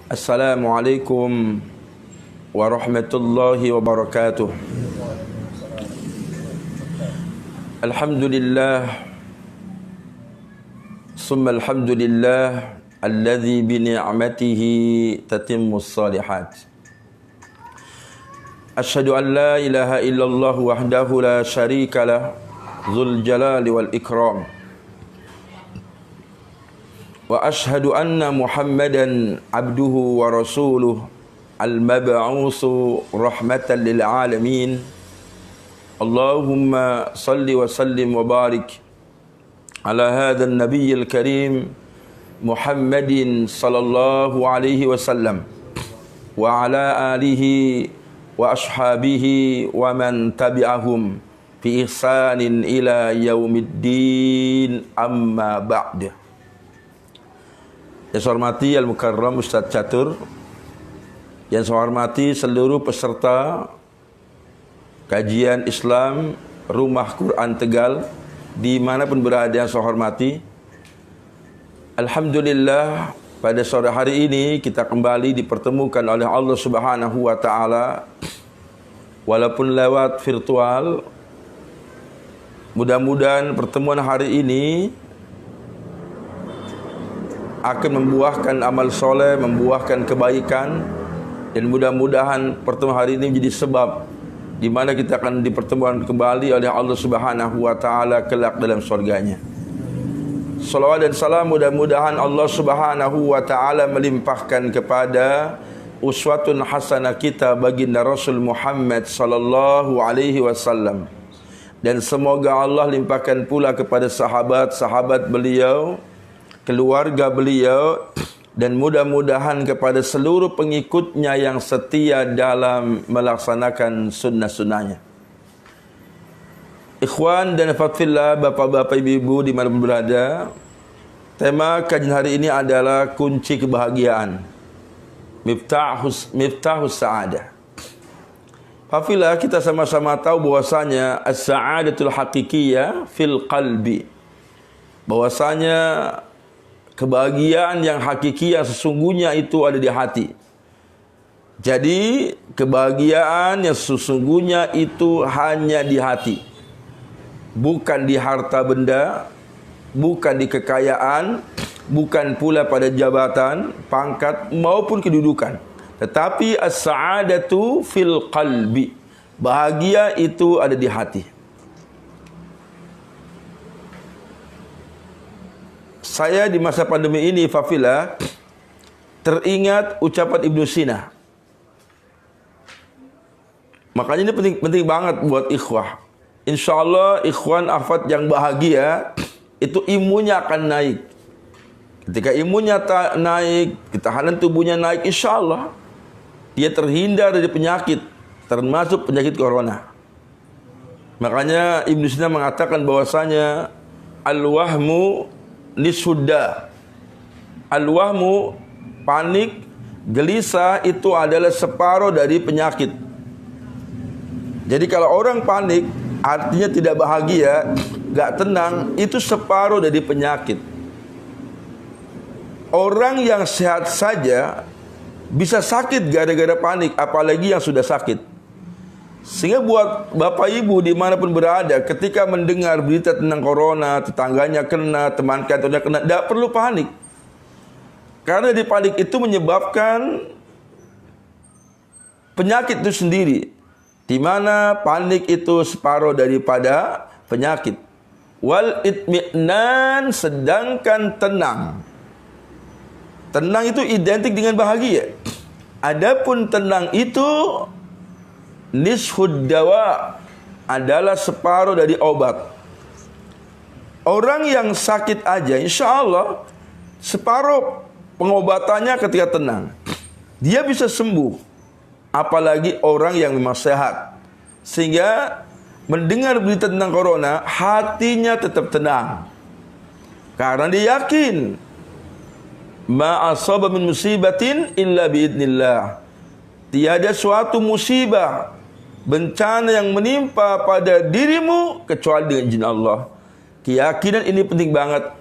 Assalamualaikum warahmatullahi wabarakatuh. Alhamdulillah summa alhamdulillah alladzi bi ni'matihi tatimmus shalihat. Asyhadu an la ilaha illallah wahdahu la syarikalah dzul jalali wal ikram. Wa ashhadu anna Muhammadan abduhu wa rasuluh al-mab'usu rahmatan lil alamin. Allahumma salli wa sallim wa barik ala hadha an-nabiyyil karim Muhammadin sallallahu alaihi wasallam wa ala alihi wa ashabihi wa man tabi'ahum fi ihsanin ila yaumiddin, amma ba'd. Yang saya hormati Al-Mukarram Ustaz Catur, yang saya hormati seluruh peserta kajian Islam Rumah Quran Tegal dimanapun berada yang saya hormati. Alhamdulillah, pada sore hari ini kita kembali dipertemukan oleh Allah Subhanahu wa Ta'ala, walaupun lewat virtual. Mudah-mudahan pertemuan hari ini akan membuahkan amal soleh, membuahkan kebaikan, dan mudah-mudahan pertemuan hari ini menjadi sebab di mana kita akan dipertemukan kembali oleh Allah Subhanahu wa Ta'ala kelak dalam surganya. Salawat dan salam mudah-mudahan Allah Subhanahu wa Ta'ala melimpahkan kepada uswatun hasanah kita baginda Rasul Muhammad sallallahu alaihi wasallam, dan semoga Allah limpahkan pula kepada sahabat-sahabat beliau, keluarga beliau, dan mudah-mudahan kepada seluruh pengikutnya yang setia dalam melaksanakan sunnah-sunnahnya. Ikhwan dan akhwat-fillah, bapak-bapak, ibu-ibu dimanapun berada, tema kajian hari ini adalah kunci kebahagiaan, miftahus sa'adah. Hafilah, kita sama-sama tahu bahwasanya as-sa'adatul haqiqiyah fil qalbi, bahwasanya kebahagiaan yang hakiki, yang sesungguhnya itu ada di hati. Jadi kebahagiaan yang sesungguhnya itu hanya di hati, bukan di harta benda, bukan di kekayaan, bukan pula pada jabatan, pangkat maupun kedudukan. Tetapi as-sa'adatu fil qalbi, bahagia itu ada di hati. Saya di masa pandemi ini, Fafila, teringat ucapan Ibnu Sina. Makanya ini penting banget buat ikhwah. InsyaAllah ikhwan akhwat yang bahagia, itu imunnya akan naik. Ketika imunnya naik, ketahanan tubuhnya naik, insyaAllah dia terhindar dari penyakit, termasuk penyakit corona. Makanya Ibnu Sina mengatakan bahwasanya al-wahmu nisudda. Al-wahmu, panik, gelisah, itu adalah separuh dari penyakit. Jadi kalau orang panik, artinya tidak bahagia, gak tenang, itu separuh dari penyakit. Orang yang sehat saja bisa sakit gara-gara panik, apalagi yang sudah sakit. Sehingga buat bapak ibu dimanapun berada, ketika mendengar berita tentang corona, tetangganya kena, teman kantornya kena, tidak perlu panik. Karena di panik itu menyebabkan penyakit itu sendiri, di mana panik itu separuh daripada penyakit. Wal itmi'nan, sedangkan tenang. Tenang itu identik dengan bahagia. Adapun tenang itu nishud dawa, adalah separuh dari obat. Orang yang sakit aja, insya Allah separuh pengobatannya ketika tenang, dia bisa sembuh. Apalagi orang yang memang sehat, sehingga mendengar berita tentang corona, hatinya tetap tenang, karena dia yakin ma asaba min musibatin illa biidnillah, tiada suatu musibah, bencana yang menimpa pada dirimu kecuali dengan izin Allah. Keyakinan ini penting banget.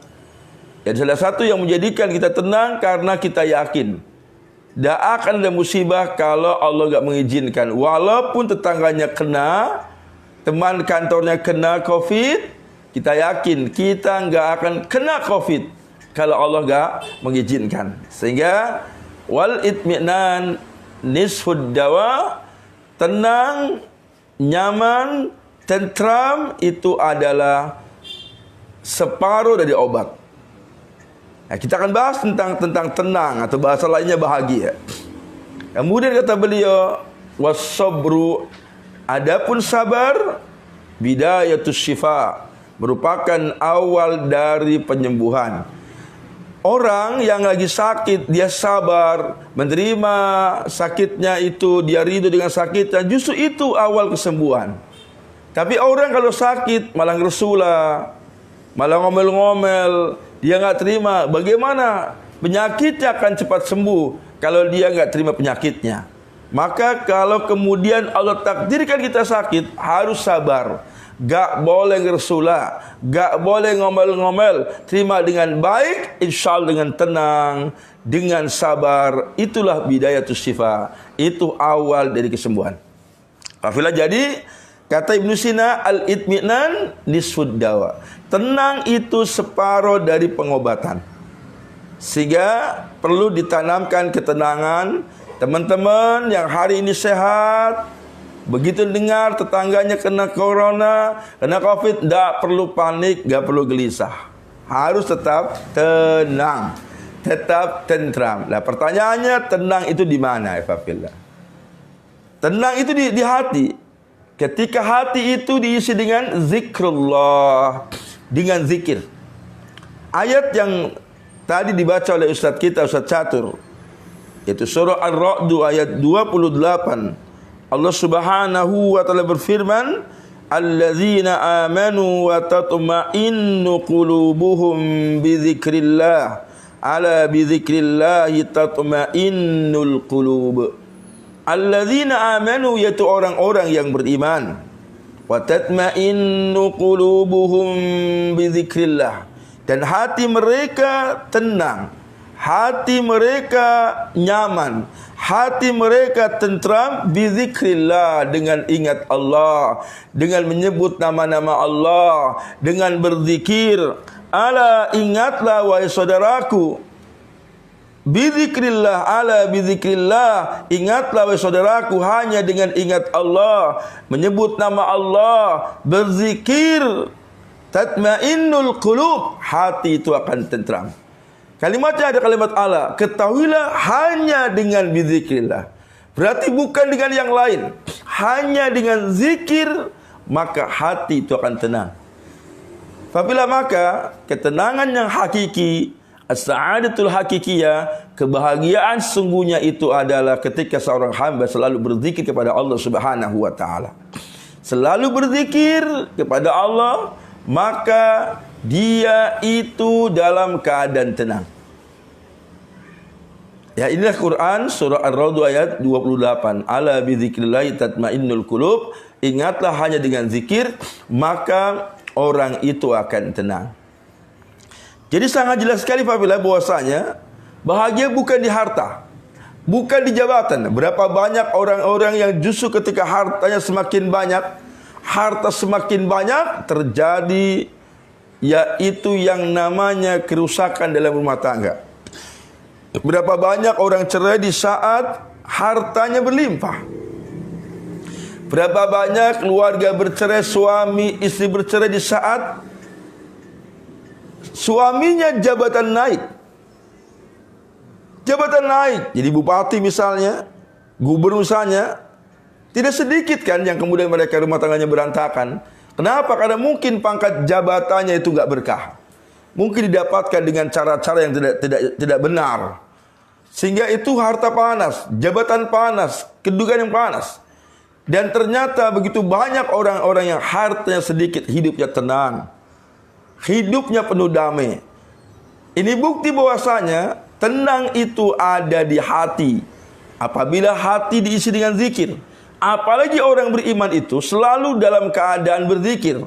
Dan salah satu yang menjadikan kita tenang karena kita yakin tidak akan ada musibah kalau Allah nggak mengizinkan. Walaupun tetangganya kena, teman kantornya kena COVID, kita yakin kita nggak akan kena COVID kalau Allah nggak mengizinkan. Sehingga wal itminan nisfud dawa, tenang, nyaman, tentram itu adalah separuh dari obat. Nah, kita akan bahas tentang tenang atau bahasa lainnya bahagia. Kemudian kata beliau, was-sabru, adapun sabar, bidayatus syifa, merupakan awal dari penyembuhan. Orang yang lagi sakit, dia sabar, menerima sakitnya itu, dia ridho dengan sakitnya, justru itu awal kesembuhan. Tapi orang kalau sakit malah ngersula, malah ngomel-ngomel, dia nggak terima. Bagaimana penyakitnya akan cepat sembuh kalau dia nggak terima penyakitnya? Maka kalau kemudian Allah takdirkan kita sakit, harus sabar. Gak boleh ngersula, gak boleh ngomel-ngomel. Terima dengan baik, insya Allah dengan tenang, dengan sabar. Itulah bidayatus syifa. Itu awal dari kesembuhan. Kafilah, jadi kata Ibnu Sina, al-itminan nisfud dawa. Tenang itu separuh dari pengobatan. Sehingga perlu ditanamkan ketenangan. Teman-teman yang hari ini sehat, begitu dengar tetangganya kena corona, kena COVID, tidak perlu panik, tidak perlu gelisah. Harus tetap tenang, tetap tentram. Nah, pertanyaannya, tenang itu di mana, Ifafillah? Tenang itu di hati. Ketika hati itu diisi dengan zikrullah, dengan zikir. Ayat yang tadi dibaca oleh Ustaz kita, Ustaz Catur, yaitu surah Ar-Ra'd ayat 28. Allah Subhanahu wa taala berfirman, alladzina amanu wa tatma'innu qulubuhum bi dzikrillah, ala bi dzikrillah tatma'innul qulub. Alladzina amanu, yaitu orang-orang yang beriman, wa tatma'innu qulubuhum bi dzikrillah, dan hati mereka tenang, hati mereka nyaman, hati mereka tentram bi dzikrillah, dengan ingat Allah, dengan menyebut nama-nama Allah, dengan berzikir. Ala, ingatlah wahai saudaraku, bidzikrillah, ala bidzikrillah, ingatlah wahai saudaraku, hanya dengan ingat Allah, menyebut nama Allah, berzikir, tatmainnul qulub, hati itu akan tentram. Kalimatnya ada kalimat ala, ketahuilah hanya dengan bidzikrillah. Berarti bukan dengan yang lain, hanya dengan zikir, maka hati itu akan tenang. Apabila maka ketenangan yang hakiki, as-sa'adatul hakikiyah, kebahagiaan sesungguhnya itu adalah ketika seorang hamba selalu berzikir kepada Allah Subhanahu wa taala. Selalu berzikir kepada Allah, maka dia itu dalam keadaan tenang. Ya, inilah Quran surah Ar-Ra'd ayat 28. Ala bi dzikrillah tatmainnul qulub, ingatlah hanya dengan zikir, maka orang itu akan tenang. Jadi sangat jelas sekali apabila bahwasanya bahagia bukan di harta, bukan di jabatan. Berapa banyak orang-orang yang justru ketika hartanya semakin banyak, harta semakin banyak, terjadi yaitu yang namanya kerusakan dalam rumah tangga. Berapa banyak orang cerai di saat hartanya berlimpah. Berapa banyak keluarga bercerai, suami istri bercerai di saat suaminya jabatan naik. Jabatan naik, jadi bupati misalnya, gubernur misalnya. Tidak sedikit kan yang kemudian mereka rumah tangganya berantakan. Kenapa? Karena mungkin pangkat jabatannya itu enggak berkah. Mungkin didapatkan dengan cara-cara yang tidak benar. Sehingga itu harta panas, jabatan panas, kedudukan yang panas. Dan ternyata begitu banyak orang-orang yang hartanya sedikit, hidupnya tenang, hidupnya penuh damai. Ini bukti bahwasanya tenang itu ada di hati. Apabila hati diisi dengan zikir. Apalagi orang beriman itu selalu dalam keadaan berzikir.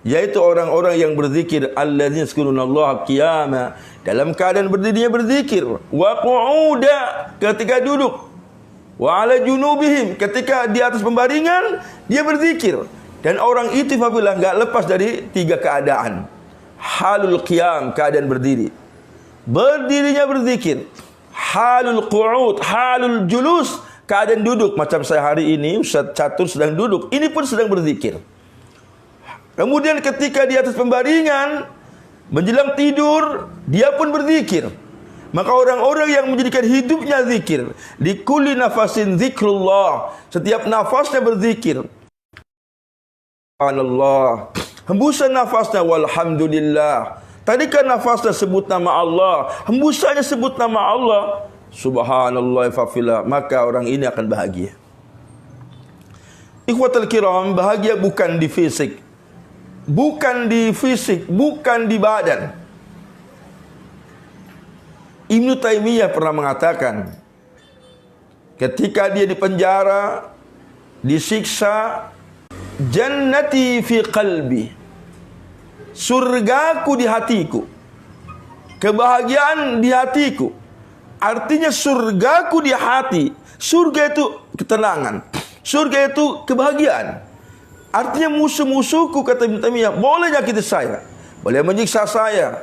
yaitu orang-orang yang berzikir, alladzina yazkurunallaha qiyama, dalam keadaan berdirinya berzikir, wa qu'uda, ketika duduk, wa ala junubihim, ketika di atas pembaringan dia berzikir. Dan orang itu apabila enggak lepas dari tiga keadaan. Halul qiyam, keadaan berdiri, berdirinya berzikir. Halul qu'ud, halul julus, keadaan duduk. Macam saya hari ini, Ustaz Catur sedang duduk, ini pun sedang berzikir. Kemudian ketika di atas pembaringan menjelang tidur, dia pun berzikir. Maka orang-orang yang menjadikan hidupnya zikir, di kulli nafasin zikrullah, setiap nafasnya berzikir. Subhanallah, hembusan nafasnya walhamdulillah. Tadikan nafasnya sebut nama Allah, hembusannya sebut nama Allah, subhanallah fafillah, maka orang ini akan bahagia. Ikhwatul kiram, bahagia bukan di fisik, bukan di fisik, bukan di badan. Ibnu Taimiyah pernah mengatakan, ketika dia di penjara, disiksa, jannati fi qalbi, surgaku di hatiku, kebahagiaan di hatiku. Artinya surgaku di hati. Surga itu ketenangan, surga itu kebahagiaan. Artinya musuh-musuhku, kata Ibnu Taimiyah, boleh nyakiti saya, boleh menyiksa saya,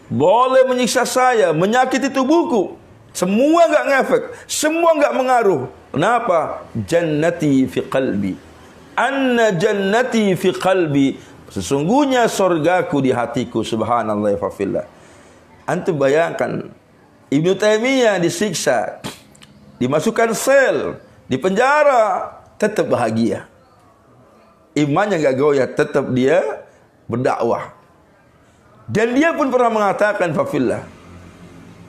boleh menyiksa saya, menyakiti tubuhku, semua enggak ngefek, semua enggak mengaruh. Kenapa? Jannati fi qalbi, anna jannati fi qalbi, sesungguhnya surgaku di hatiku. Subhanallah wa fillah. Antum bayangkan, Ibnu Taimiyah disiksa, dimasukkan sel, di penjara, tetap bahagia. Imannya enggak goyah, tetap dia berdakwah. Dan dia pun pernah mengatakan fafillah,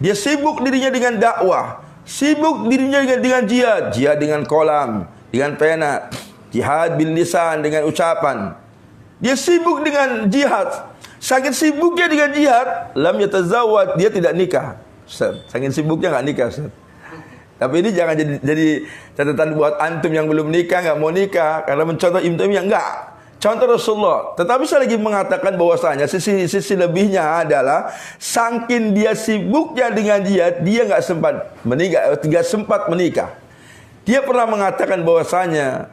dia sibuk dirinya dengan dakwah, sibuk dirinya dengan jihad, jihad dengan kolam, dengan pena, jihad bil lisan, dengan ucapan. Dia sibuk dengan jihad, saking sibuknya dengan jihad, lam yatazawwad, dia tidak nikah. Ustaz, saking sibuknya enggak nikah, Ustaz. Tapi ini jangan jadi catatan buat antum yang belum nikah, enggak mau nikah, karena mencontoh Ibnu Taimiyah, enggak. Contoh Rasulullah. Tetapi saya lagi mengatakan bahwasanya sisi lebihnya adalah saking dia sibuknya dengan jihad, dia enggak sempat menikah. Dia pernah mengatakan bahwasanya,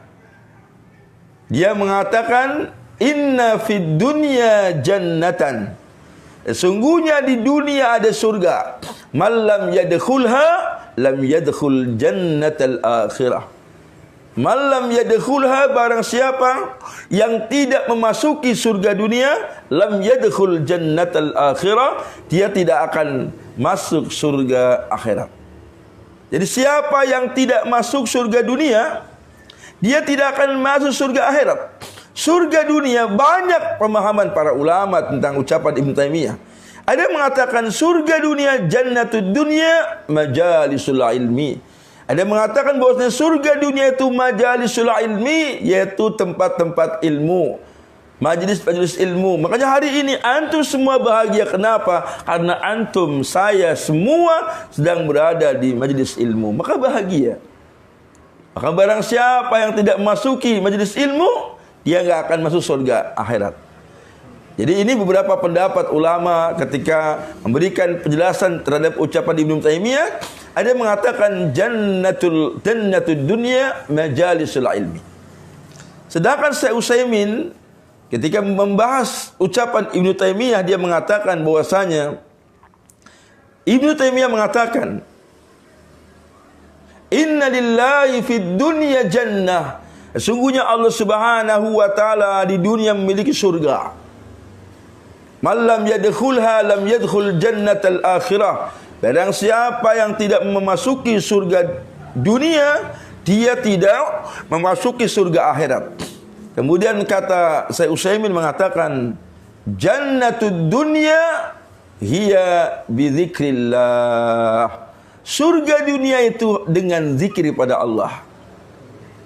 dia mengatakan, inna fid dunya jannatan, sesungguhnya di dunia ada surga, malam yadkhulha lam yadkhul jannatal akhirah. Malam yadkhulha, barang siapa yang tidak memasuki surga dunia, lam yadkhul jannatal akhirah, dia tidak akan masuk surga akhirat. Jadi siapa yang tidak masuk surga dunia, dia tidak akan masuk surga akhirat. Surga dunia, banyak pemahaman para ulama tentang ucapan Ibnu Taimiyah. Ada yang mengatakan surga dunia, jannatud dunia majalisul ilmi. Ada yang mengatakan bahwasanya surga dunia itu majalisul ilmi, yaitu tempat-tempat ilmu, majelis-majelis ilmu. Makanya hari ini antum semua bahagia. Kenapa? Karena antum, saya, semua sedang berada di majelis ilmu, maka bahagia. Maka barang siapa yang tidak memasuki majelis ilmu, dia enggak akan masuk surga akhirat. Jadi ini beberapa pendapat ulama ketika memberikan penjelasan terhadap ucapan Ibnu Taimiyah. Ada yang mengatakan jannatud dunya majalisul ilmi. Sedangkan Syekh Utsaimin ketika membahas ucapan Ibnu Taimiyah, dia mengatakan bahwasanya Ibnu Taimiyah mengatakan, inna lillahi fid dunya jannah, sesungguhnya Allah Subhanahu wa taala di dunia memiliki surga. Malam yadkhulha lam yadkhul jannatal akhirah, barang siapa yang tidak memasuki surga dunia, dia tidak memasuki surga akhirat. Kemudian kata Syekh Utsaimin mengatakan, jannatud dunya hiya bidzikrillah, surga dunia itu dengan zikir pada Allah.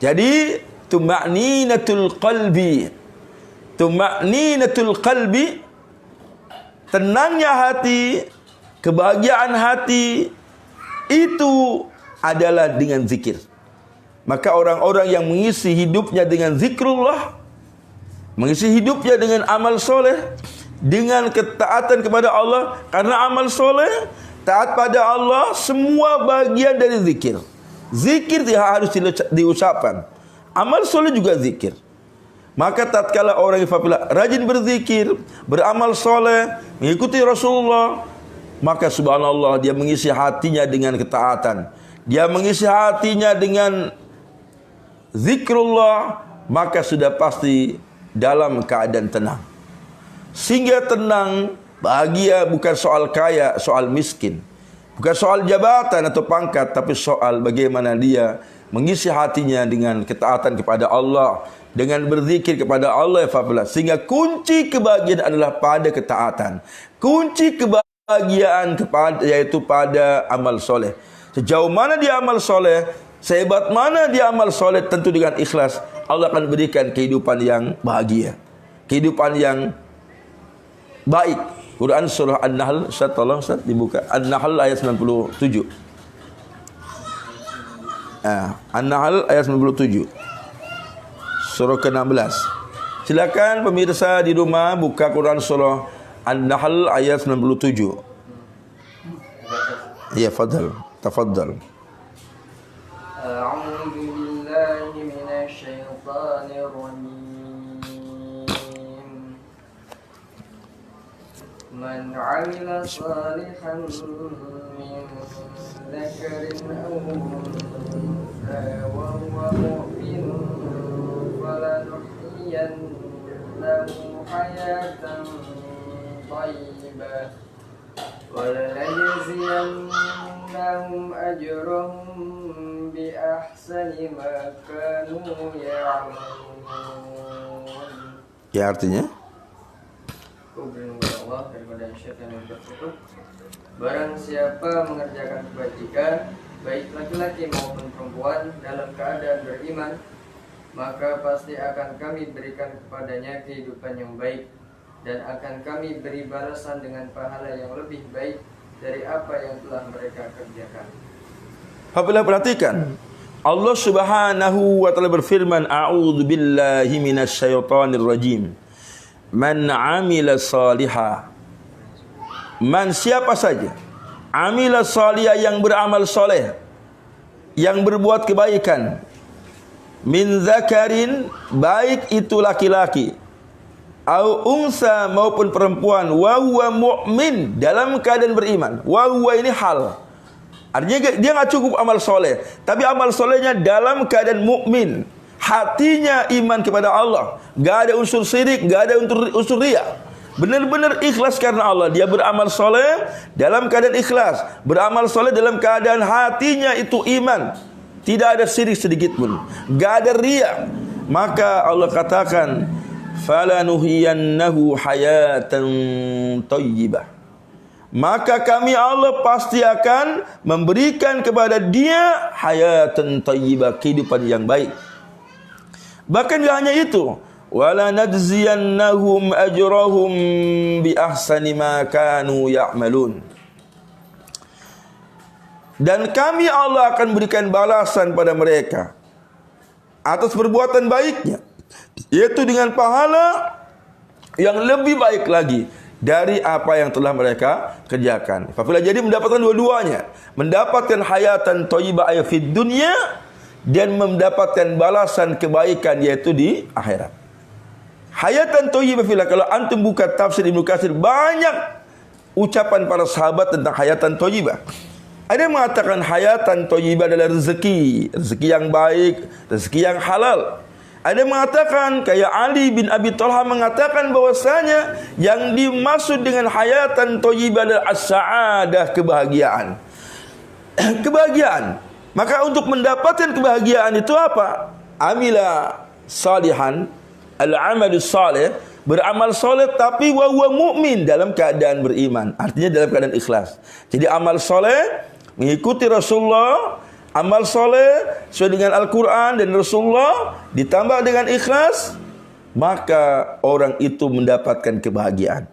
Jadi tuma'ninatul qalbi, tenangnya hati, kebahagiaan hati itu adalah dengan zikir. Maka orang-orang yang mengisi hidupnya dengan zikrullah, mengisi hidupnya dengan amal soleh, dengan ketaatan kepada Allah. Karena amal soleh, taat pada Allah, semua bagian dari zikir. Zikir tidak harus diucapkan. Amal soleh juga zikir. Maka tatkala orang yang rajin berzikir, beramal soleh, mengikuti Rasulullah, maka subhanallah dia mengisi hatinya dengan ketaatan, dia mengisi hatinya dengan zikrullah, maka sudah pasti dalam keadaan tenang. Sehingga tenang, bahagia bukan soal kaya, soal miskin, bukan soal jabatan atau pangkat, tapi soal bagaimana dia mengisi hatinya dengan ketaatan kepada Allah, dengan berzikir kepada Allah. Sehingga kunci kebahagiaan adalah pada ketaatan. Kunci kebahagiaan yaitu pada amal soleh. Sejauh mana dia amal soleh, sehebat mana dia amal soleh, tentu dengan ikhlas Allah akan berikan kehidupan yang bahagia, kehidupan yang baik. Quran surah An-Nahl, Ustaz tolong Ustaz dibuka An-Nahl ayat 97. An-Nahl ayat 97, surah ke-16. Silakan pemirsa di rumah buka Quran surah An-Nahl ayat 97. Ya, fadhal, tafadhal. A'udzu billahi minasy syaithanir rajim. Man 'amila shalihan min dzakarin aw untha wa huwa mu'minun falanuhyiyannahu hayatan thayyibah wa lanajziyannahum ajrahum bi ahsani ma kanu ya'malun. Ya, artinya Allah daripada syaitan yang tertutup. Barang siapa mengerjakan kebajikan, baik laki-laki maupun perempuan, dalam keadaan beriman, maka pasti akan kami berikan kepadanya kehidupan yang baik, dan akan kami beri balasan dengan pahala yang lebih baik dari apa yang telah mereka kerjakan. Apabila perhatikan, Allah Subhanahu wa taala berfirman, a'udzu billahi minasy syaithanir rajim. Man 'amila shaliha, man siapa saja, amila salihah yang beramal soleh, yang berbuat kebaikan, min zakarin baik itu laki-laki, au unsa maupun perempuan, wa huwa mu'min dalam keadaan beriman. Wa huwa ini hal, artinya dia enggak cukup amal soleh, tapi amal solehnya dalam keadaan mukmin, hatinya iman kepada Allah, enggak ada unsur syirik, enggak ada unsur riya, benar-benar ikhlas karena Allah. Dia beramal soleh dalam keadaan ikhlas, beramal soleh dalam keadaan hatinya itu iman, tidak ada syirik sedikit pun, enggak ada riya. Maka Allah katakan, falanuhyiyannahu hayatan thayyibah, maka kami Allah pasti akan memberikan kepada dia hayatan thayyibah, kehidupan yang baik. Bahkan tidak hanya itu, wala najziyannahum ajrahum bi ahsani ma kanu ya'malun, dan kami Allah akan berikan balasan pada mereka atas perbuatan baiknya, yaitu dengan pahala yang lebih baik lagi dari apa yang telah mereka kerjakan. Apabila jadi mendapatkan dua-duanya, mendapatkan hayatan thayyibah fid dunya dan mendapatkan balasan kebaikan yaitu di akhirat. Hayatan thayyibah fillah, kalau antum buka tafsir Ibnu Katsir, banyak ucapan para sahabat tentang hayatan thayyibah. Ada yang mengatakan hayatan thayyibah adalah rezeki, rezeki yang baik, rezeki yang halal. Ada yang mengatakan, kayak Ali bin Abi Thalha mengatakan bahwasanya yang dimaksud dengan hayatan thayyibah adalah as-sa'adah, kebahagiaan. Kebahagiaan. Maka untuk mendapatkan kebahagiaan itu apa? Amila salihan, al-amalus salih, beramal soleh tapi wa huwa mu'min, dalam keadaan beriman, artinya dalam keadaan ikhlas. Jadi amal soleh mengikuti Rasulullah, amal soleh sesuai dengan Al-Quran dan Rasulullah, ditambah dengan ikhlas, maka orang itu mendapatkan kebahagiaan.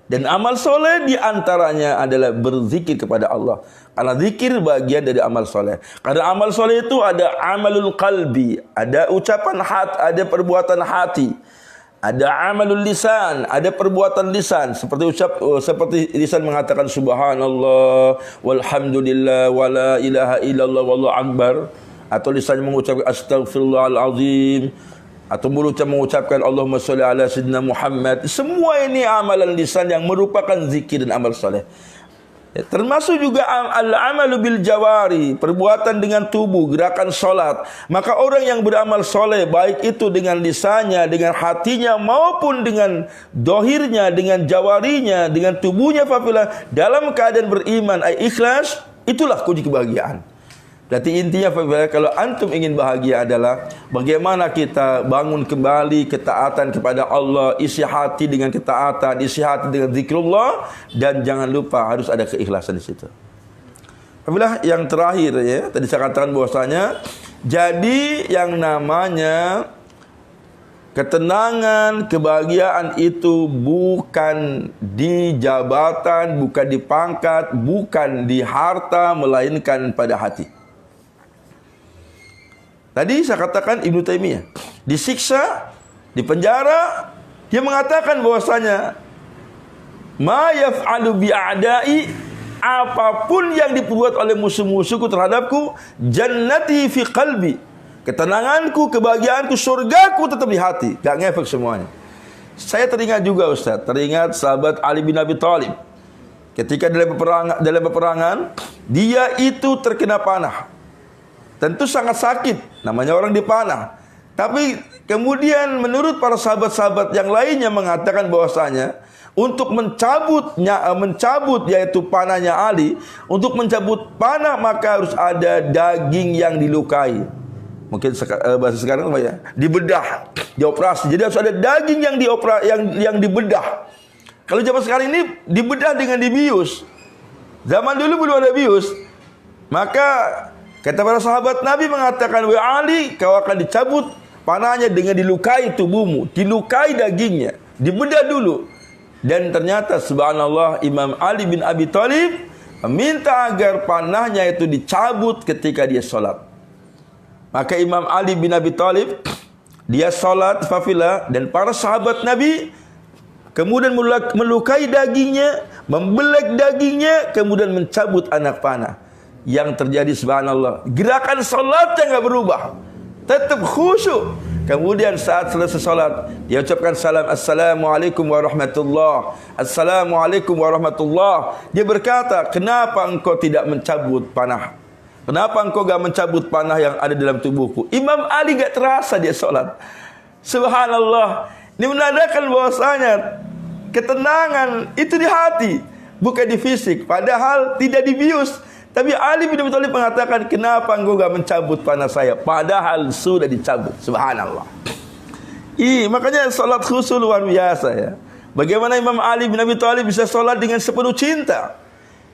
Dan amal soleh diantaranya adalah berzikir kepada Allah, karena zikir bagian dari amal soleh. Karena amal soleh itu ada amalul qalbi, ada ucapan hati, ada perbuatan hati, Ada amalul lisan, ada perbuatan lisan seperti lisan mengatakan subhanallah walhamdulillah wala ilaha illallah wallahu akbar, atau lisan mengucapkan astaghfirullahalazim, atau mulutnya mengucapkan Allahumma sholli ala sayyidina Muhammad. Semua ini amalan lisan yang merupakan zikir dan amal soleh. Termasuk juga al-amalu bil jawari, perbuatan dengan tubuh, gerakan solat. Maka orang yang beramal soleh, baik itu dengan lisannya, dengan hatinya, maupun dengan dohirnya, dengan jawarinya, dengan tubuhnya, dalam keadaan beriman, ikhlas, itulah kunci kebahagiaan. Berarti intinya kalau antum ingin bahagia adalah bagaimana kita bangun kembali ketaatan kepada Allah, isi hati dengan ketaatan, isi hati dengan zikrullah, dan jangan lupa harus ada keikhlasan di situ. Apabila yang terakhir ya, tadi saya katakan bahwasanya jadi yang namanya ketenangan, kebahagiaan itu bukan di jabatan, bukan di pangkat, bukan di harta, melainkan pada hati. Tadi saya katakan Ibnu Taimiyah disiksa, dipenjara, dia mengatakan bahwasanya ma yaf'alu bi'adai, apapun yang diperbuat oleh musuh-musuhku terhadapku, jannati fi qalbi, ketenanganku, kebahagiaanku, surgaku tetap di hati, gak ngefek semuanya. Saya teringat juga Ustaz, teringat sahabat Ali bin Abi Thalib. Ketika dalam peperangan, dia itu terkena panah. Tentu sangat sakit, namanya orang dipanah. Tapi kemudian menurut para sahabat-sahabat yang lainnya mengatakan bahwasanya untuk mencabut yaitu panahnya Ali, untuk mencabut panah maka harus ada daging yang dilukai. Mungkin bahasa sekarang apa ya? Dibedah, dioperasi. Jadi harus ada daging yang dibedah. Kalau zaman sekarang ini dibedah dengan dibius. Zaman dulu belum ada bius. Maka kata para sahabat Nabi mengatakan, "Wa Ali, kau akan dicabut panahnya dengan dilukai tubuhmu, dilukai dagingnya, dibedah dulu." Dan ternyata subhanallah, Imam Ali bin Abi Thalib meminta agar panahnya itu dicabut ketika dia sholat. Maka Imam Ali bin Abi Thalib dia sholat fafilah, dan para sahabat Nabi kemudian melukai dagingnya, membelek dagingnya, kemudian mencabut anak panah. Yang terjadi subhanallah, gerakan salatnya enggak berubah, tetap khusyuk. Kemudian saat selesai salat, dia ucapkan salam, assalamualaikum warahmatullah, assalamualaikum warahmatullah. Dia berkata, kenapa engkau tidak mencabut panah? Kenapa engkau enggak mencabut panah yang ada dalam tubuhku? Imam Ali enggak terasa dia salat. Subhanallah. Ini menandakan bahwasanya ketenangan itu di hati, bukan di fisik. Padahal tidak dibius. Tapi Ali bin Abi Thalib mengatakan, kenapa engkau enggak mencabut panah saya? Padahal sudah dicabut. Subhanallah. Makanya salat khusyuk luar biasa ya. Bagaimana Imam Ali bin Abi Thalib bisa salat dengan sepenuh cinta,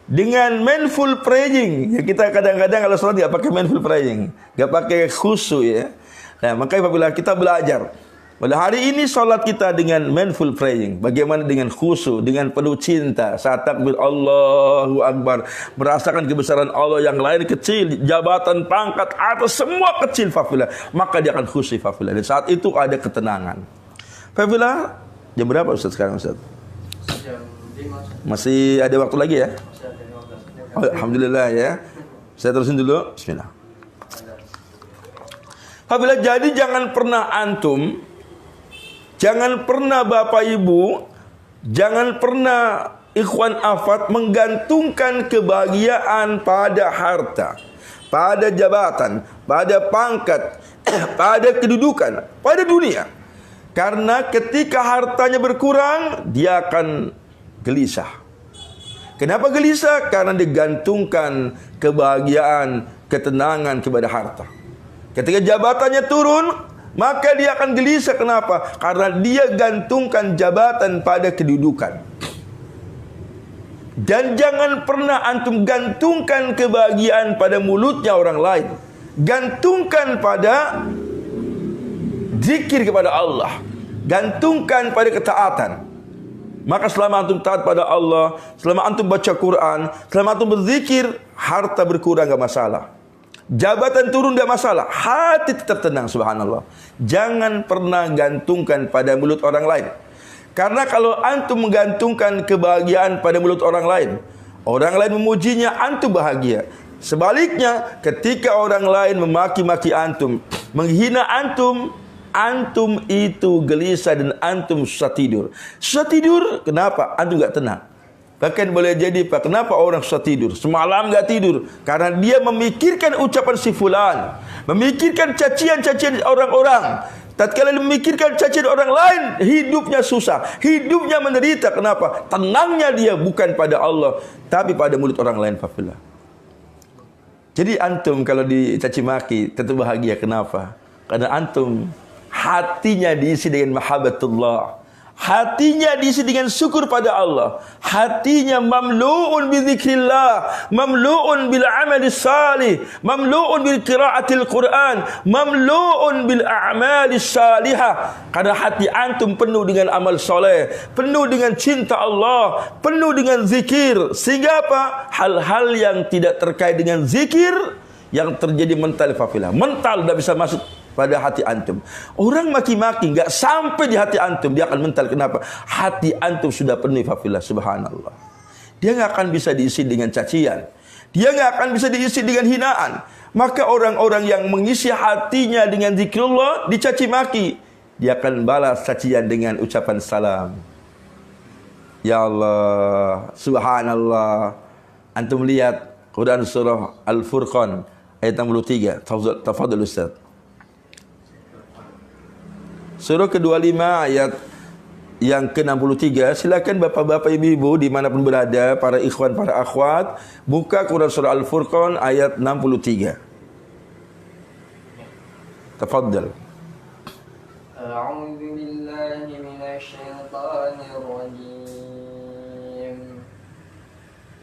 dengan mindful praying. Ya, kita kadang-kadang kalau salat enggak pakai mindful praying, enggak pakai khusyuk ya. Nah, makanya apabila kita belajar pada hari ini salat kita dengan mindful praying, bagaimana dengan khusyuk, dengan penuh cinta, saat takbir Allahu Akbar, merasakan kebesaran Allah, yang lain kecil, jabatan, pangkat, atas semua kecil fafilah, maka dia akan khusyuk fafilah. Dan saat itu ada ketenangan. Fafilah, jam berapa Ustaz sekarang Ustaz? Jam 5. Masih ada waktu lagi ya? Masih ada 15 menit. Oh, alhamdulillah ya. Saya terusin dulu. Bismillah. Fafilah, jadi jangan pernah antum, jangan pernah Bapak Ibu, jangan pernah ikhwan afat menggantungkan kebahagiaan pada harta, pada jabatan, pada pangkat, pada kedudukan, pada dunia. Karena ketika hartanya berkurang, dia akan gelisah. Kenapa gelisah? Karena digantungkan kebahagiaan, ketenangan kepada harta. Ketika jabatannya turun, maka dia akan gelisah. Kenapa? Karena dia gantungkan jabatan pada kedudukan. Dan jangan pernah antum gantungkan kebahagiaan pada mulutnya orang lain. Gantungkan pada zikir kepada Allah, gantungkan pada ketaatan. Maka selama antum taat pada Allah, selama antum baca Quran, selama antum berzikir, harta berkurang gak masalah. Jabatan turun tidak masalah, hati tetap tenang, subhanallah. Jangan pernah gantungkan pada mulut orang lain. Karena kalau antum menggantungkan kebahagiaan pada mulut orang lain memujinya, antum bahagia. Sebaliknya, ketika orang lain memaki-maki antum, menghina antum, antum itu gelisah dan antum susah tidur. Susah tidur, kenapa? Antum enggak tenang. Bahkan boleh jadi, Pak, kenapa orang susah tidur? Semalam enggak tidur karena dia memikirkan ucapan si fulan, memikirkan cacian-cacian orang-orang. Tatkala memikirkan cacian orang lain, hidupnya susah, hidupnya menderita. Kenapa? Tenangnya dia bukan pada Allah, tapi pada mulut orang lain. Fafillah. Jadi antum kalau dicaci maki tetap bahagia. Kenapa? Karena antum hatinya diisi dengan mahabbatullah, hatinya diisi dengan syukur pada Allah, hatinya mamlu'un bi dzikrillah, mamlu'un bil amali salih, mamlu'un bil qiraatil Quran, mamlu'un bil a'mali salihah. Karena hati antum penuh dengan amal soleh, penuh dengan cinta Allah, penuh dengan zikir. Sehingga apa? Hal-hal yang tidak terkait dengan zikir yang terjadi mental, fafilah. Mental tidak bisa masuk pada hati antum. Orang maki-maki enggak sampai di hati antum, dia akan mental. Kenapa? Hati antum sudah penuh, fafilah, subhanallah. Dia enggak akan bisa diisi dengan cacian, dia enggak akan bisa diisi dengan hinaan. Maka orang-orang yang mengisi hatinya dengan zikrullah dicaci maki, dia akan balas cacian dengan ucapan salam. Ya Allah, subhanallah. Antum lihat Quran surah Al-Furqan ayat 63. Tafadhal Ustaz. Surah ke-25 ayat yang ke-63. Silakan bapak-bapak, ibu-ibu dimanapun berada, para ikhwan, para akhwat, buka Quran surah Al-Furqan ayat 63. Tafadhal. A'udzu billahi minasy syaithanir rajim.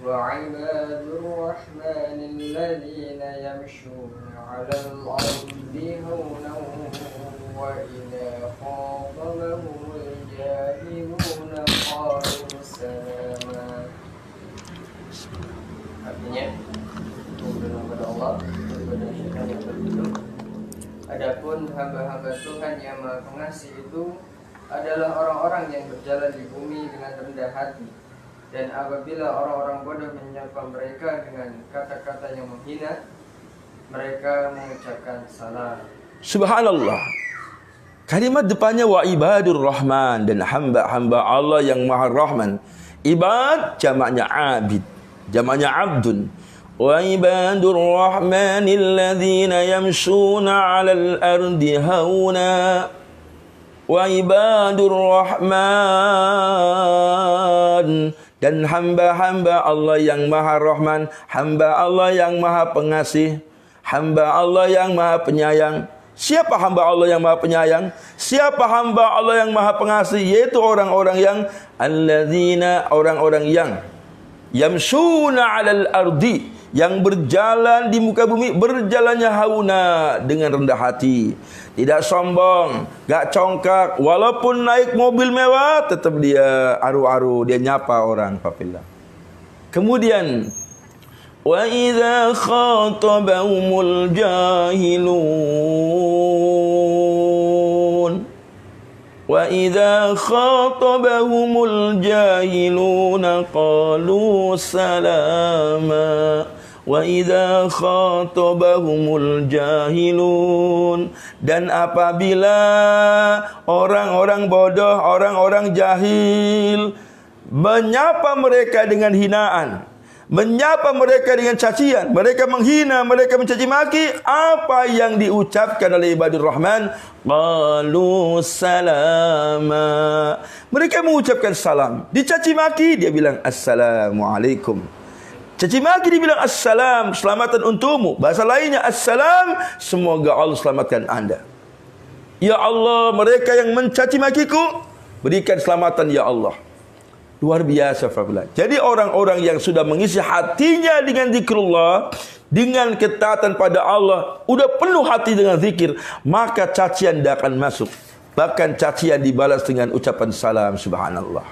Wa 'ibadur rahmanil ladzina yamshuna 'alal ardi hawnan wa idza khatabahumul jahiluna qalu salama. Artinya, berdoa kepada Allah, kepada syaitan yang tertutup. Adapun hamba-hamba Tuhan yang Maha Pengasih itu adalah orang-orang yang berjalan di bumi dengan rendah hati. Dan apabila orang-orang bodoh menyapa mereka dengan kata-kata yang menghina, mereka mengucapkan salam. Subhanallah. Kalimat depannya wa ibadur rahman, dan hamba-hamba Allah yang Maha Rahman. Ibad jamaknya abid, jamaknya abdun. Wa ibadur rahmanil ladzina yamshuna 'alal ardi hauna. Wa ibadur rahman, dan hamba-hamba Allah yang Maha Rahman, hamba Allah yang Maha Pengasih, hamba Allah yang Maha Penyayang. Siapa hamba Allah yang Maha Penyayang? Siapa hamba Allah yang Maha Pengasih? Yaitu orang-orang yang alladzina, orang-orang yang yamshuna 'alal ardi, yang berjalan di muka bumi, berjalannya hauna, dengan rendah hati, tidak sombong, gak congkak. Walaupun naik mobil mewah, tetap dia aru-aru, dia nyapa orang, fafillah. Kemudian wa idza khatabahumul jahilun, wa idza khatabahumul jahiluna qalu salama. Wa idza khatabahumul jahilun, dan apabila orang-orang bodoh, orang-orang jahil menyapa mereka dengan hinaan, menyapa mereka dengan cacian, mereka menghina, mereka mencaci maki, apa yang diucapkan oleh ibadur rahman? Qalu salama. Mereka mengucapkan salam. Dicaci maki, dia bilang assalamualaikum. Caci maki dibilang assalam, selamatan untukmu. Bahasa lainnya assalam, semoga Allah selamatkan anda. Ya Allah, mereka yang mencaci makiku, berikan selamatan ya Allah. Luar biasa, Fabila. Jadi orang-orang yang sudah mengisi hatinya dengan zikrullah, dengan ketaatan pada Allah, udah penuh hati dengan zikir, maka cacian tidak akan masuk. Bahkan cacian dibalas dengan ucapan salam, subhanallah.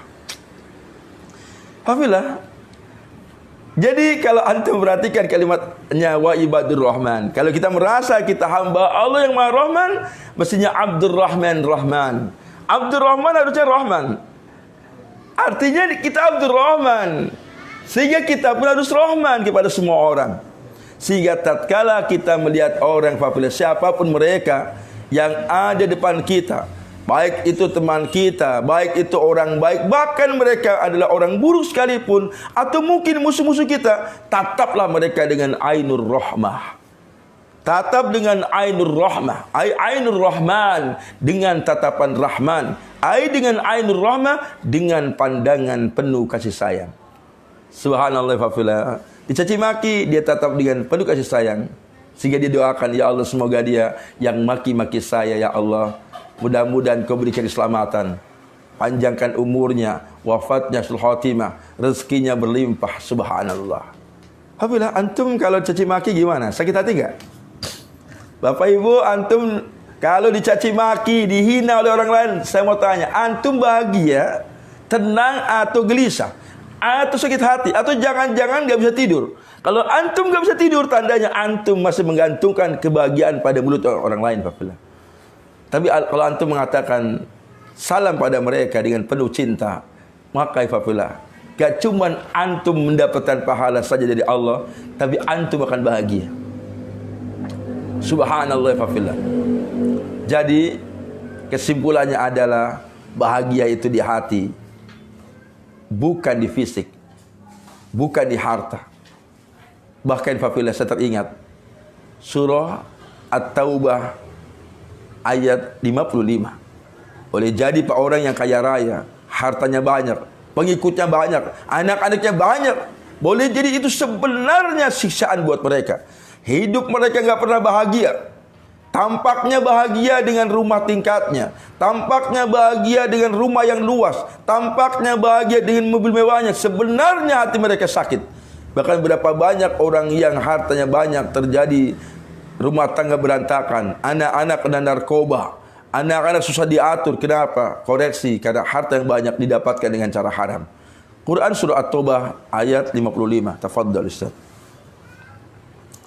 Fabila. Jadi kalau antum perhatikan kalimatnya wa ibadur rahman, kalau kita merasa kita hamba Allah yang Maha Rahman, mestinya Abdur Rahman Rahman. Abdur Rahman harusnya Rahman. Artinya kita Abdur Rahman, sehingga kita pun harus Rahman kepada semua orang. Sehingga tatkala kita melihat orang siapapun mereka yang ada depan kita, baik itu teman kita, baik itu orang baik, bahkan mereka adalah orang buruk sekalipun, atau mungkin musuh-musuh kita, tataplah mereka dengan ainur rahmah. Tatap dengan ainur rahmah, ainur rahman, dengan tatapan rahman, dengan ainur rahmah, dengan pandangan penuh kasih sayang. Subhanallah fa'ala. Dicaci maki, dia tatap dengan penuh kasih sayang, sehingga dia doakan, ya Allah, semoga dia yang maki-maki saya, ya Allah, mudah-mudahan kau berikan keselamatan, panjangkan umurnya, wafatnya sul khatimah, rezekinya berlimpah. Subhanallah. Apabila antum kalau caci maki gimana? Sakit hati enggak? Bapak Ibu, antum kalau dicaci maki, dihina oleh orang lain, saya mau tanya, antum bahagia, tenang atau gelisah? Atau sakit hati? Atau jangan-jangan gak bisa tidur? Kalau antum gak bisa tidur, tandanya antum masih menggantungkan kebahagiaan pada mulut orang lain. Tapi kalau antum mengatakan salam pada mereka dengan penuh cinta, maka gak cuman antum mendapatkan pahala saja dari Allah, tapi antum akan bahagia. Subhanallah. Jadi kesimpulannya adalah bahagia itu di hati, bukan di fisik, bukan di harta. Bahkan saya teringat surah At-Taubah ayat 55. Boleh jadi pak orang yang kaya raya, hartanya banyak, pengikutnya banyak, anak-anaknya banyak, boleh jadi itu sebenarnya siksaan buat mereka. Hidup mereka nggak pernah bahagia. Tampaknya bahagia dengan rumah tingkatnya, tampaknya bahagia dengan rumah yang luas, tampaknya bahagia dengan mobil mewahnya. Sebenarnya hati mereka sakit. Bahkan berapa banyak orang yang hartanya banyak, terjadi rumah tangga berantakan, anak-anak kena narkoba, anak-anak susah diatur. Kenapa? Koreksi, karena harta yang banyak didapatkan dengan cara haram. Quran surah At-Taubah ayat 55. Tafadhal Ustaz.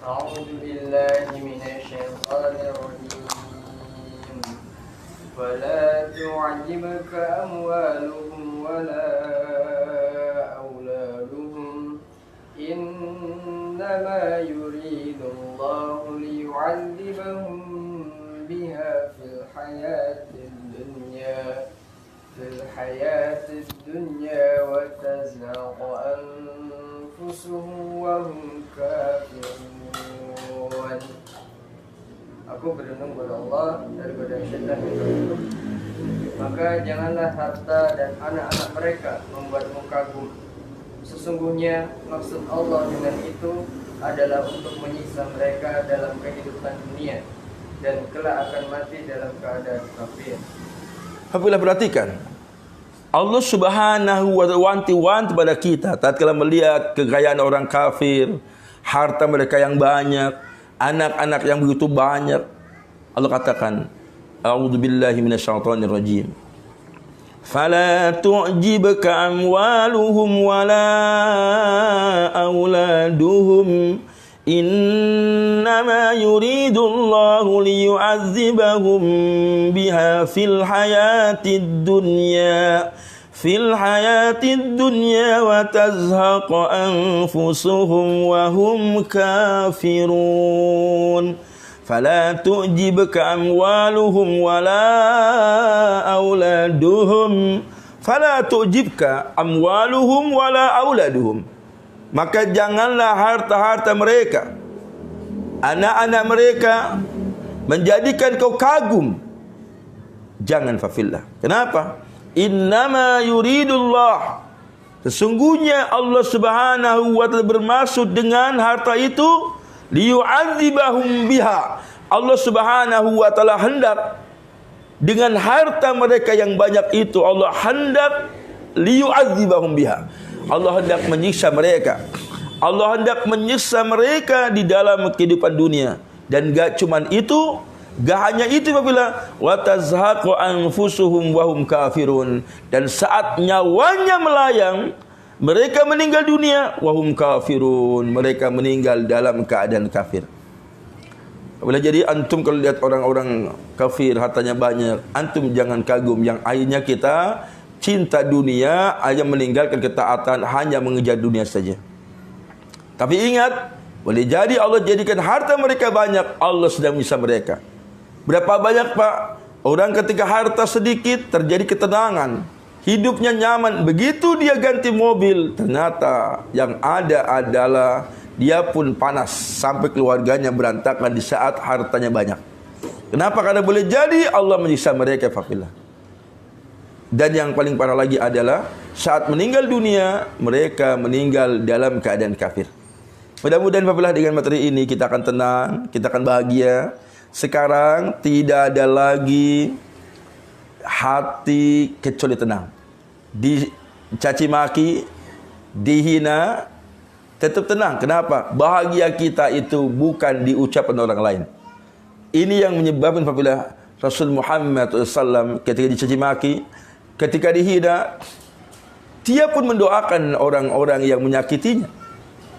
A'udzu billahi minasyaitonir rajim. Wala tu'jibka amwaluhum wala auladuhum. Innama yuridullahu liyu'adzibahum biha fil hayatid dunya wa tazhaqa anfusuhum wa hum kafirun. Aku berlindung kepada Allah daripada syaitan itu. Maka janganlah harta dan anak-anak mereka membuatmu kagum. Sesungguhnya maksud Allah dengan itu adalah untuk menyiksa mereka dalam kehidupan dunia, dan kelak akan mati dalam keadaan kafir. Apabila perhatikan, Allah Subhanahu wa ta'ala wanti-wanti pada kita tatkala melihat kekayaan orang kafir, harta mereka yang banyak, anak-anak yang begitu banyak. Allah katakan, a'udzu billahi minasyaitonir rajim. Fala tu'jibka amwaluhum wala auladuhum. Innama yuridullahu liyu'adzibahum biha fil hayatid dunya wa tazhaqa anfusuhum wa hum kafirun. Fala tu'jibka amwaluhum wala auladuhum. Fala tu'jibka amwaluhum wala auladuhum. Maka janganlah harta-harta mereka, anak-anak mereka menjadikan kau kagum. Jangan fafillah. Kenapa? Innama yuridullah. Sesungguhnya Allah Subhanahu wa ta'ala bermaksud dengan harta itu liyu'adzibahum biha. Allah Subhanahu wa ta'ala hendak dengan harta mereka yang banyak itu, Allah hendak liyu'adzibahum biha. Allah hendak menyiksa mereka. Allah hendak menyiksa mereka di dalam kehidupan dunia. Dan gak cuman itu, gak hanya itu apabila wa tazhaqu anfusuhum wa hum kafirun. Dan saat nyawanya melayang, Mereka meninggal dunia wahum kafirun, mereka meninggal dalam keadaan kafir. Boleh jadi antum kalau lihat orang-orang kafir hartanya banyak, antum jangan kagum. Yang akhirnya kita cinta dunia, hanya meninggalkan ketaatan, hanya mengejar dunia saja. Tapi ingat, boleh jadi Allah jadikan harta mereka banyak, Allah sedang menyiksa mereka. Berapa banyak Pak? Orang ketika harta sedikit terjadi ketenangan, hidupnya nyaman. Begitu dia ganti mobil, ternyata yang ada adalah dia pun panas sampai keluarganya berantakan di saat hartanya banyak. Kenapa? Karena boleh jadi Allah menyiksa mereka fafillah. Dan yang paling parah lagi adalah saat meninggal dunia, mereka meninggal dalam keadaan kafir. Mudah-mudahan fafillah dengan materi ini kita akan tenang, kita akan bahagia. Sekarang tidak ada lagi hati kecuali tenang. Dicaci maki, dihina, tetap tenang. Kenapa? Bahagia kita itu bukan di ucapan orang lain. Ini yang menyebabkan apabila Rasul Muhammad SAW ketika dicaci maki, ketika dihina, dia pun mendoakan orang-orang yang menyakitinya.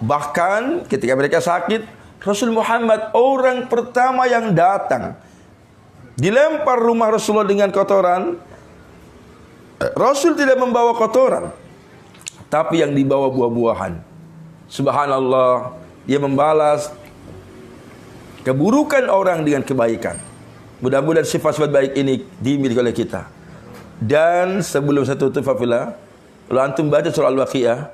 Bahkan ketika mereka sakit, Rasul Muhammad orang pertama yang datang. Dilempar rumah Rasulullah dengan kotoran, Rasul tidak membawa kotoran, tapi yang dibawa buah-buahan. Subhanallah, dia membalas keburukan orang dengan kebaikan. Mudah-mudahan sifat-sifat baik ini dimiliki oleh kita. Dan sebelum saya tutup fafillah, kalau antum baca surah Al-Waqiah,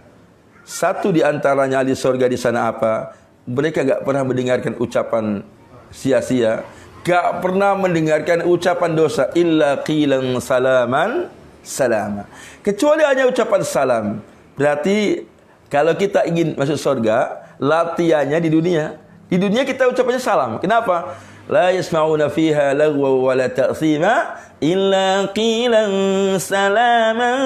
satu di antaranya ahli surga di sana apa? Mereka enggak pernah mendengarkan ucapan sia-sia, gak pernah mendengarkan ucapan dosa, illa qilan salaman salama, kecuali hanya ucapan salam. Berarti kalau kita ingin masuk surga, latihannya di dunia. Di dunia kita ucapannya salam. Kenapa? La yasma'una fiha lagwa wa la ta'thima illa qilan salaman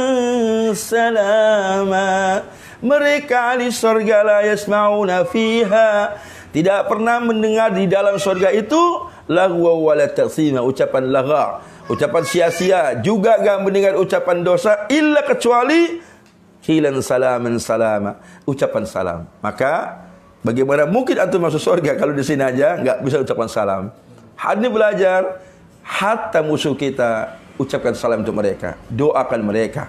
salama. Mereka ahli surga la yasma'una fiha, tidak pernah mendengar di dalam surga itu lagwa wala ta'thima, ucapan lagha, ucapan sia-sia, juga enggak mendengar ucapan dosa illa kecuali qilan salaman salama, ucapan salam. Maka bagaimana mungkin antum masuk surga kalau di sini aja enggak bisa ucapan salam? Hadis belajar hatta musuh kita ucapkan salam untuk mereka, doakan mereka.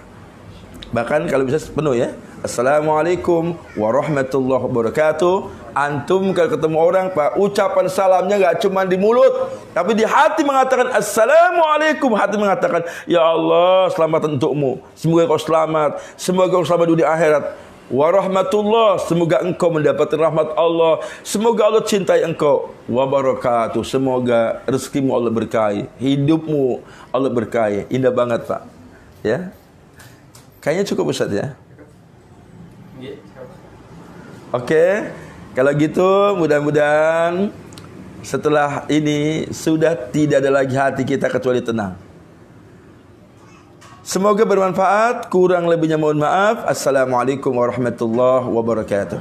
Bahkan kalau bisa penuh ya. Assalamualaikum warahmatullahi wabarakatuh. Antum kalau ketemu orang Pak, ucapan salamnya enggak cuma di mulut, tapi di hati mengatakan Assalamualaikum. Hati mengatakan, ya Allah, selamat untukmu. Semoga kau selamat. Semoga kau selamat dunia akhirat. Warahmatullah, semoga engkau mendapatkan rahmat Allah. Semoga Allah cintai engkau. Wabarakatuh, semoga rezekimu Allah berkahi, hidupmu Allah berkahi. Indah banget Pak. Ya. Kayaknya cukup Ustaz ya. Oke, kalau gitu mudah-mudahan setelah ini sudah tidak ada lagi hati kita kecuali tenang. Semoga bermanfaat, kurang lebihnya mohon maaf. Assalamualaikum warahmatullahi wabarakatuh.